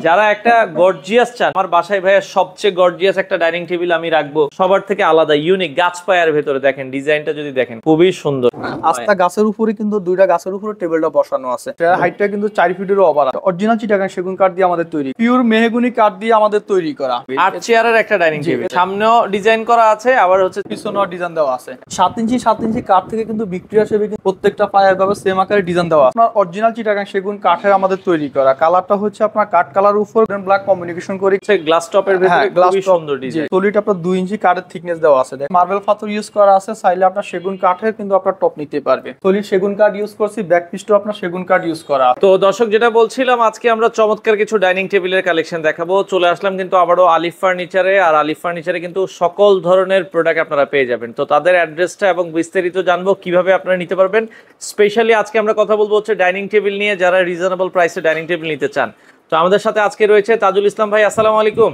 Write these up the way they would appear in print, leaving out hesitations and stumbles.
যারা একটা গর্জিয়াস চান, আমার বাসায় ভাইয়া সবচেয়ে গর্জিয়াস একটা ডাইনিং টেবিল আমি রাখবো, সবার থেকে আলাদা ইউনিক, গাছ পায়ার ভেতরে দেখেন ডিজাইনটা যদি দেখেন খুবই সুন্দর। আস্তা গাছের উপরে কিন্তু দুইটা গাছের উপরে টেবিলটা বসানো আছে। এর হাইটটা কিন্তু 4 ফিটেরও ওভার। অরিজিনাল চিটাগাং সেগুন কাঠ দিয়ে আমাদের তৈরি, পিওর মেহগনি কাঠ দিয়ে আমাদের তৈরি করা। 8 চেয়ারের একটা ডাইনিং টেবিল, সামনেও ডিজাইন করা আছে, আবার হচ্ছে পিছনেও ডিজাইন দেওয়া আছে। 7 ইঞ্চি 7 ইঞ্চি কাঠ থেকে কিন্তু ভিক্টোরিয়া শেপে প্রত্যেকটা পায়ার ভাবে সেম আকারে ডিজাইন দেওয়া আছে। আপনার অরিজিনাল চিটাগাং সেগুন কাঠের আমাদের তৈরি করা। কালারটা হচ্ছে আপনার কাঠ কালার উপর ব্ল্যাক কমিউনিকেশন করে গ্লাস টপের ভিতরে খুবই সুন্দর ডিজাইন। সলিড আপনার 2 ইঞ্চি কাঠের থিকনেস দেওয়া আছে। মার্বেল পাথর ইউজ করা আছে, চাইলে আপনার সেগুন কাঠের কিন্তু আপনার টপ নিতে পারবে। সলিড সেগুন কাঠ ইউজ করছি, ব্যাক পিসটাও আপনার সেগুন কাঠ ইউজ করা। তো দর্শক যেটা বলছিলাম, আজকে আমরা চমৎকার কিছু ডাইনিং টেবিলের কালেকশন দেখাবো। চলে আসলাম কিন্তু আবারও আলিফ ফার্নিচারে, আর আলিফ ফার্নিচারে কিন্তু সকল ধরনের প্রোডাক্ট আপনারা পেয়ে যাবেন। তো তাদের অ্যাড্রেসটা এবং বিস্তারিত জানবো, কিভাবে আপনারা নিতে পারবেন। স্পেশালি আজকে আমরা কথা বলবো হচ্ছে ডাইনিং টেবিল নিয়ে, যারা রিজনেবল প্রাইসে ডাইনিং টেবিল নিতে চান। তো আমাদের সাথে আজকে রয়েছে তাজুল ইসলাম ভাই। আসসালামু আলাইকুম।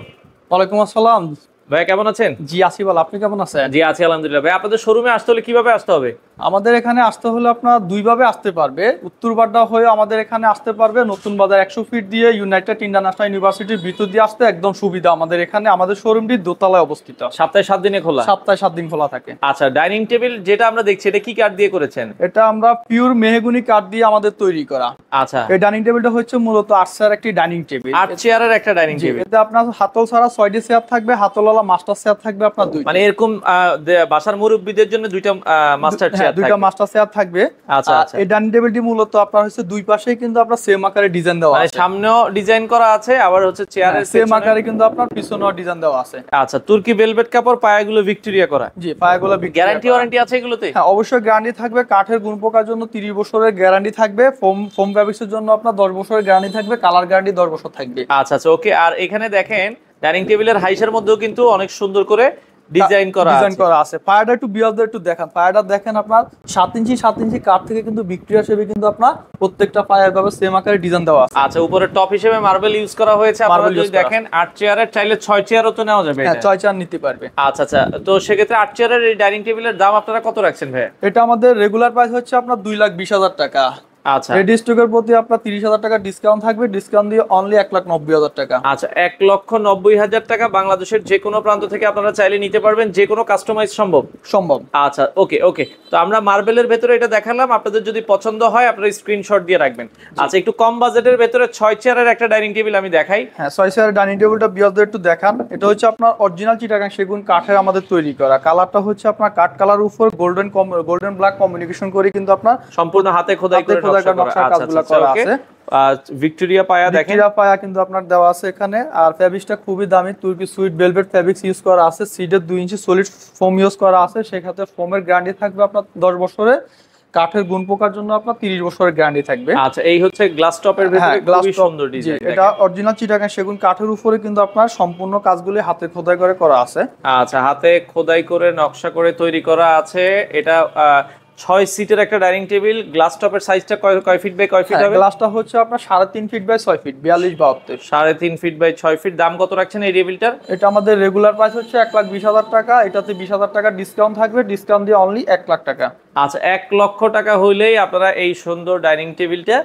ওয়ালাইকুম আসসালাম ভাই, কেমন আছেন? জি আসিফ, আপনি কেমন আছেন? জি আছি আলহামদুলিল্লাহ। ভাই, আপনাদের শোরুমে আসতে হলে কিভাবে আসতে হবে? আমাদের এখানে আসতে হলে আপনার দুইভাবে আসতে পারবে। উত্তরবাড্ডা হয়ে আমাদের এখানে আসতে পারবে, নতুন বাজার 100 ফিট দিয়ে ইউনাইটেড ইন্টারন্যাশনাল ইউনিভার্সিটির ভিতর দিয়ে আসতে একদম সুবিধা। আমাদের এখানে আমাদের শোরুমটি দোতলায় অবস্থিত। সপ্তাহে 7 দিনে খোলা? সপ্তাহে 7 দিন খোলা থাকে। আচ্ছা, ডাইনিং টেবিল যেটা আমরা দেখছি, এটা কি কাঠ দিয়ে করেছেন? এটা আমরা পিওর মেহগনি কাঠ দিয়ে আমাদের তৈরি করা। আচ্ছা, এই ডাইনিং টেবিলটা হচ্ছে মূলত 8 চেয়ার একটি ডাইনিং টেবিল। 8 চেয়ারের একটা ডাইনিং টেবিল। এতে আপনার হাতল ছাড়া 6টি চেয়ার থাকবে, হাতলওয়ালা মাস্টার চেয়ার থাকবে আপনার 2। মানে এরকম বাসার মুরব্বিদের জন্য দুইটা মাস্টার চেয়ার থাকবে। দুইটা মাস্টার চেয়ার থাকবে। আচ্ছা আচ্ছা। এই ডাইনিং টেবিলটি মূলত আপনার হচ্ছে দুই পাশেই কিন্তু আপনার সেম আকারে ডিজাইন দেওয়া আছে। মানে সামনেও ডিজাইন করা আছে, আবার হচ্ছে চেয়ারের সেম আকারে কিন্তু আপনার পিছনেও ডিজাইন দেওয়া আছে। আচ্ছা, তুর্কি ভেলভেট কাপড়, পায়াগুলো ভিক্টোরিয়া করা? জি, পায়াগুলো গ্যারান্টি ওয়ারেন্টি আছে এগুলোতে? হ্যাঁ, অবশ্যই গ্যারান্টি থাকবে। কাঠের গুণপোকার জন্য 30 বছরের গ্যারান্টি থাকবে। ফোম ফ্যাব্রিক্সের জন্য আপনার 10 বছরের গ্যারান্টি থাকবে। কালার গ্যারান্টি 10 বছর থাকবে। আচ্ছা আচ্ছা, ওকে। আর এখানে দেখেন ডাইনিং টেবিলের হাইসের মধ্যেও কিন্তু অনেক সুন্দর করে ডিজাইন করা আছে। পায়াটা একটু বিয়ারদের একটু দেখান। পায়াটা দেখেন আপনার 7 ইঞ্চি 7 ইঞ্চি কাঠ থেকে কিন্তু ভিক্টোরিয়া শেপে কিন্তু আপনার প্রত্যেকটা পায়ার ভাবে সেম আকারে ডিজাইন দেওয়া আছে। আচ্ছা, উপরে টপ হিসেবে মার্বেল ইউজ করা হয়েছে। আপনারা যদি দেখেন 8 চেয়ারের, চাইলে 6 চেয়ারও তো নেওয়া যাবে। হ্যাঁ, 6 চেয়ার নিতে পারবে। আচ্ছা আচ্ছা, তো সেক্ষেত্রে 8 চেয়ারের এই ডাইনিং টেবিলের দাম আপনারা কত রাখছেন ভাই? এটা আমাদের রেগুলার প্রাইস হচ্ছে আপনার 2,20,000 টাকা। আচ্ছা, রেডি স্টকের প্রতি আপনার 30,000 টাকা ডিসকাউন্ট থাকবে। ডিসকাউন্ট দিয়ে অনলি 1,90,000 টাকা। আচ্ছা, 1,90,000 টাকা বাংলাদেশের যে কোনো প্রান্ত থেকে আপনারা চাইলে নিতে পারবেন। যে কোনো কাস্টমাইজ সম্ভব? আচ্ছা, ওকে ওকে। তো আমরা মার্বেলের ভেতরে এটা দেখালাম, আপনাদের যদি পছন্দ হয় আপনারা স্ক্রিনশট দিয়ে রাখবেন। আচ্ছা, একটু কম বাজেটের ভেতরে 6 চেয়ারের একটা ডাইনিং টেবিল আমি দেখাই। হ্যাঁ, 6 চেয়ারের ডাইনিং টেবিলটা বিয়ারদের একটু দেখান। এটা হচ্ছে আপনার অরিজিনাল চিটাগাং সেগুন কাঠের আমাদের তৈরি করা। কালারটা হচ্ছে আপনার কাঠ কালার উপর গোল্ডেন ব্ল্যাক কমিউনিকেশন করে কিন্তু আপনার সম্পূর্ণ হাতে খোদাই করে নকশা করা আছে। ভিক্টোরিয়া পায়া দেখেন, ভিক্টোরিয়া পায়া কিন্তু আপনার দেওয়া আছে এখানে। আর ফেব্রিক্সটা খুবই দামি, তুর্কি সুইট ভেলভেট ফেব্রিক্স ইউজ করা আছে। সিডের 2 ইঞ্চি সলিড ফোম ইউজ করা আছে। সেক্ষেত্রে ফোমের গ্যারান্টি থাকবে আপনার 10 বছরের। কাঠের গুণ পোকার জন্য আপনার 30 বছরের গ্যারান্টি থাকবে। আচ্ছা, এই হচ্ছে গ্লাস টপের ভিতরে খুবই সুন্দর ডিজাইন। এটা অরিজিনাল চিটাগাং সেগুন কাঠের উপরে কিন্তু আপনার সম্পূর্ণ কাজগুলি হাতে খোদাই করে করা আছে। আচ্ছা, হাতে খোদাই করে নকশা করে তৈরি করা আছে। এটা 6 সিটের একটা ডাইনিং টেবিল। গ্লাস টপের সাইজটা কয় ফিট বাই কয় ফিট হবে? গ্লাসটা হচ্ছে আপনার 3.5 feet by 6 feet, 42-72। 3.5 feet by 6 feet. দাম কত রাখছেন এই টেবিলটার? এটা আমাদের রেগুলার প্রাইস হচ্ছে 1,20,000 টাকা। এটাতে 20,000 টাকা ডিসকাউন্ট থাকবে। ডিসকাউন্ট দিয়ে অনলি 1 লাখ টাকা। আচ্ছা, 1 লক্ষ টাকা হইলেই আপনারা এই সুন্দর ডাইনিং টেবিলটা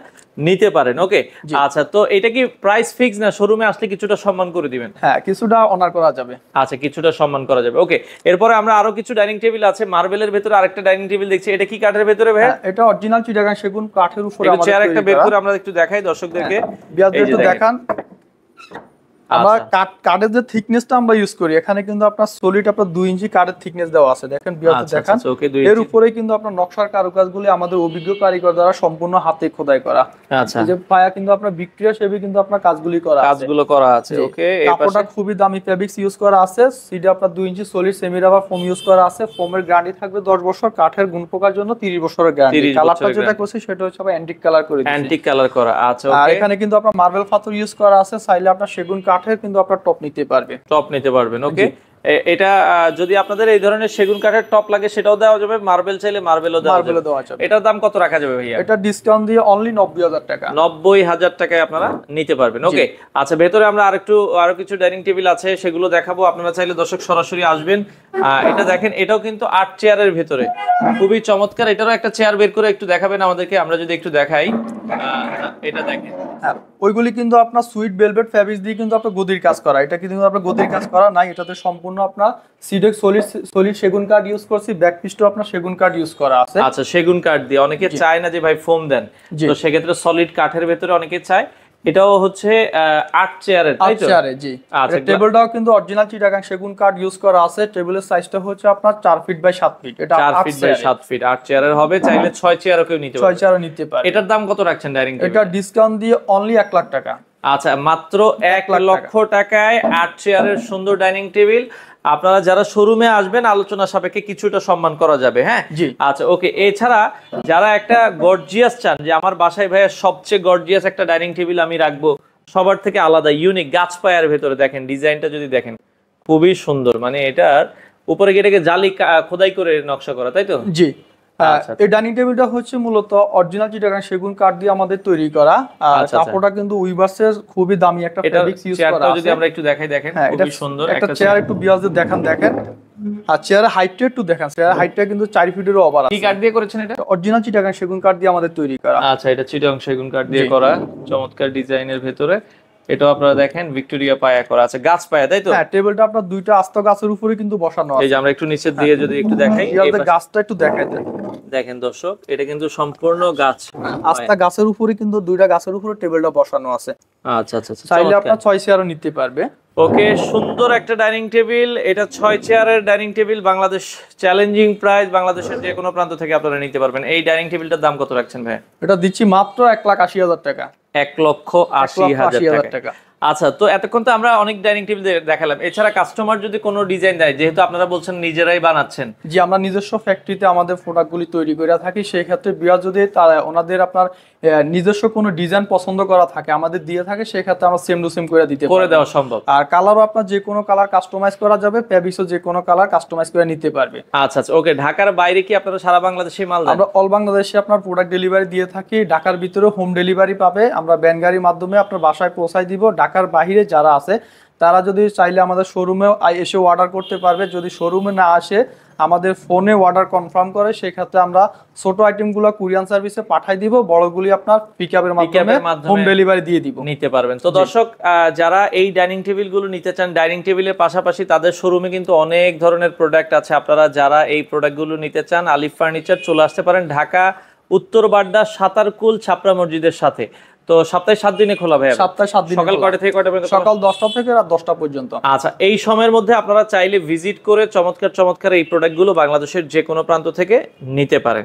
নিতে পারেন। ওকে, আচ্ছা, তো এটা কি প্রাইস ফিক্স না শোরুমে আসলে কিছুটা সম্মান করে দিবেন? হ্যাঁ, কিছুটা অনার করা যাবে। আচ্ছা, কিছুটা সম্মান করা যাবে। ওকে, এরপরে আমরা আরো কিছু ডাইনিং টেবিল আছে। মার্বেলের ভিতরে আরেকটা ডাইনিং টেবিল দেখছি। এটা কি কাঠের ভিতরে ভাই? এটা অরিজিনাল চিটাগাং সেগুন কাঠের উপরে আমাদের চেয়ার একটা বের করে আমরা একটু দেখাই দর্শকদেরকে। একটু দেখান। আমরা কাঠের যে থিকনেসটা আমরা ইউজ করি, এখানে কিন্তু আপনার সলিড আপনার 2 ইঞ্চি কাঠের থিকনেস দেওয়া আছে। দেখেন বিয়ারদের দেখান। এর উপরেই কিন্তু আপনার নকশার কারুকাজগুলি আমাদের অভিজ্ঞ কারিগর দ্বারা সম্পূর্ণ হাতে খোদাই করা। আচ্ছা, এই যে পায়া কিন্তু আপনার ভিক্টোরিয়া শেপে কিন্তু আপনার কাজগুলো করা আছে। ওকে, কাপড়টা খুবই দামি ফেব্রিক্স ইউজ করা আছে। সিডে আপনার 2 inch solid semi rubber foam use করা আছে। ফোমের গ্যারান্টি থাকবে 10 বছর। কাঠের গুণ পোকার জন্য 30 বছরের গ্যারান্টি। কালারটা যেটা করছি সেটা হচ্ছে আবার অ্যান্টিক কালার করে দিয়েছি। অ্যান্টিক কালার করা। আচ্ছা, আর এখানে কিন্তু আপনার মার্বেল পাথর ইউজ করা আছে। চাইলে আপনার সেগুন কাঠের কিন্তু আপনার টপ নিতে পারবেন। ওকে, এটা যদি আপনাদের এই ধরনের সেগুন কাঠের টপ লাগে সেটাও দেওয়া যাবে। মার্বেল চাইলে মার্বেলও দেওয়া যাবে। এটার দাম কত রাখা যাবে ভাইয়া? এটা ডিসকাউন্ট দিয়ে অনলি 90,000 টাকা। 90,000 টাকায় আপনারা নিতে পারবেন। ওকে, আচ্ছা, ভেতরে আমরা আরো কিছু ডাইনিং টেবিল আছে, সেগুলো দেখাবো। আপনারা চাইলে দর্শক সরাসরি আসবেন। এটা দেখেন, এটাও কিন্তু 8 চেয়ারের ভেতরে খুবই চমৎকার। এটারও একটা চেয়ার বের করে একটু দেখাবেন আমাদেরকে, আমরা যদি একটু দেখাই। এটা দেখেন, ওইগুলি কিন্তু আপনার সুইট ভেলভেট ফেব্রিক দিয়ে কিন্তু আপনার গদির কাজ করা, এটা কিন্তু আপনার গদির কাজ করা নাই, এটাতে সম্পূর্ণ আপনার সিডেক্স সলিড সেগুন কাঠ ইউজ করছি, ব্যাক পিসটাও আপনার সেগুন কাঠ ইউজ করা আছে। আচ্ছা, সেগুন কাঠ দিয়ে অনেকে চায় না যে ভাই ফোম দেন, তো সেক্ষেত্রে সলিড কাঠের ভেতরে অনেকে চায়। এটাও হচ্ছে 8 চেয়ারের, তাই তো? 8 চেয়ারে, জি। আচ্ছা, টেবিলটাও কিন্তু অরিজিনাল চিটাগাং সেগুন কাঠ ইউজ করা আছে। টেবিলের সাইজটা হচ্ছে আপনার 4 ফিট বাই 7 ফিট, এটা 4 ফিট বাই 7 ফিট 8 চেয়ারের হবে, চাইলে 6 চেয়ারও কেউ নিতে পারে। 6 চেয়ারও নিতে পারে। এটার দাম কত রাখছেন ডাইনিং টেবিল? এটা ডিসকাউন্ট দিয়ে অনলি 1 লাখ টাকা। আচ্ছা, মাত্র 1 লক্ষ টাকায় 8 চেয়ারের সুন্দর ডাইনিং টেবিল। আপনারা যারা শোরুমে আসবেন আলোচনা সাপেক্ষে কিছুটা সম্মান করা যাবে, হ্যাঁ? জি। আচ্ছা, ওকে। এছাড়া যারা একটা গর্জিয়াস চান, যে আমার বাসায় ভাইয়া সবচেয়ে গর্জিয়াস একটা ডাইনিং টেবিল আমি রাখবো, সবার থেকে আলাদা ইউনিক, গাছ পায়ার ভেতরে দেখেন ডিজাইনটা যদি দেখেন খুবই সুন্দর, মানে এটার উপরে এটাকে জালি খোদাই করে নকশা করা, তাই তো? জি। এই ডাইনিং টেবিলটা হচ্ছে মূলত অরিজিনাল চিটাগাং সেগুন কাঠ দিয়ে আমাদের তৈরি করা। কাপড়টা কিন্তু উইভার্সের খুবই দামি একটা ফেব্রিক্স ইউজ করা আছে। যদি আমরা একটু দেখাই, দেখেন খুবই সুন্দর একটা চেয়ার, একটু বিয়াজে দেখেন। আর চেয়ারের হাইটটা একটু দেখেন, চেয়ারের হাইটটা কিন্তু 4 ফিটেরও ওভার আছে। কি কাঠ দিয়ে করেছেন এটা? অরিজিনাল চিটাগাং সেগুন কাঠ দিয়ে আমাদের তৈরি করা। আচ্ছা, এটা চিটাগাং সেগুন কাঠ দিয়ে করা, চমৎকার ডিজাইনের ভেতরে। এটাও আপনারা দেখেন ভিক্টোরিয়া পায়া করা আছে, গাছ পায়া, তাই তো? হ্যাঁ, টেবিলটা আপনার দুইটা আস্ত গাছের উপরে কিন্তু বসানো আছে। এই যে আমরা একটু নিচে দিয়ে যদি একটু দেখাই, এই গাছটা একটু দেখাই দেন। দেখেন দর্শক, এটা কিন্তু সম্পূর্ণ গাছ, আস্তা গাছের উপরে কিন্তু দুইটা গাছের উপরে টেবিলটা বসানো আছে। আচ্ছা আচ্ছা, চাইলে আপনার 6 চেয়ারও নিতে পারবে। ওকে, সুন্দর একটা ডাইনিং টেবিল। এটা 6 চেয়ারের dining table, Bangladesh challenging price, বাংলাদেশের যে কোনো প্রান্ত থেকে আপনারা নিতে পারবেন। এই ডাইনিং টেবিলটার দাম কত রাখছেন ভাই? এটা দিচ্ছি মাত্র 1,80,000 টাকা। 1,80,000 টাকা। আচ্ছা, তো এতক্ষণ তো আমরা অনেক ডাইনিং টেবিল দেখালাম, এছাড়া কাস্টমার যদি কোনো ডিজাইন দেয়, যেহেতু আপনারা বলছেন নিজেরাই বানাচ্ছেন। জি, আমরা নিজস্ব ফ্যাক্টরিতে আমাদের প্রোডাক্টগুলি তৈরি করে থাকি। সেই ক্ষেত্রে বিয়া যদি তারা ওনাদের আপনার নিজস্ব কোনো ডিজাইন পছন্দ করা থাকে, আমাদের দিয়ে থাকে, সেই ক্ষেত্রে আমরা সেম টু সেম করে দেওয়া সম্ভব। আর কালারও আপনার যে কোনো কালার কাস্টমাইজ করা যাবে, ফেব্রিক্সও যে কোনো কালার কাস্টমাইজ করে নিতে পারবে। আচ্ছা আচ্ছা, ওকে। ঢাকার বাইরে কি আপনারা সারা বাংলাদেশে মাল দেন? আমরা অল বাংলাদেশে আপনার প্রোডাক্ট ডেলিভারি দিয়ে থাকি। ঢাকার ভিতরে হোম ডেলিভারি পাবে, আমরা ভ্যান গাড়ির মাধ্যমে আপনার বাসায় পৌঁছায় দিব। ঢাকার বাইরে যারা আছে তারা যদি চাইলে আমাদের শোরুমে এসে অর্ডার করতে পারবে। যদি শোরুমে না আসে, আমাদের ফোনে অর্ডার কনফার্ম করে, সেই ক্ষেত্রে আমরা ছোট আইটেমগুলো কুরিয়ার সার্ভিসে পাঠাই দিব, বড়গুলি আপনার পিকআপের মাধ্যমে হোম ডেলিভারি দিয়ে দিব, নিতে পারবেন। তো দর্শক, যারা এই ডাইনিং টেবিলগুলো নিতে চান, ডাইনিং টেবিলের পাশাপাশি তাদের শোরুমে কিন্তু অনেক ধরনের প্রোডাক্ট আছে। আপনারা যারা এই প্রোডাক্টগুলো নিতে চান, আলিফ ফার্নিচার চলে আসতে পারেন ঢাকা উত্তর বাড্ডা সাতারকুল ছাপড়া মসজিদের সাথে। তো সপ্তাহে 7 দিনে খোলা ভাই? সপ্তাহে 7 দিন। সকাল কয়টা থেকে কয়টা পর্যন্ত? সকাল 10টা থেকে রাত 10টা পর্যন্ত। আচ্ছা, এই সময়ের মধ্যে আপনারা চাইলে ভিজিট করে চমৎকার চমৎকার এই প্রোডাক্টগুলো বাংলাদেশের যে কোনো প্রান্ত থেকে নিতে পারেন।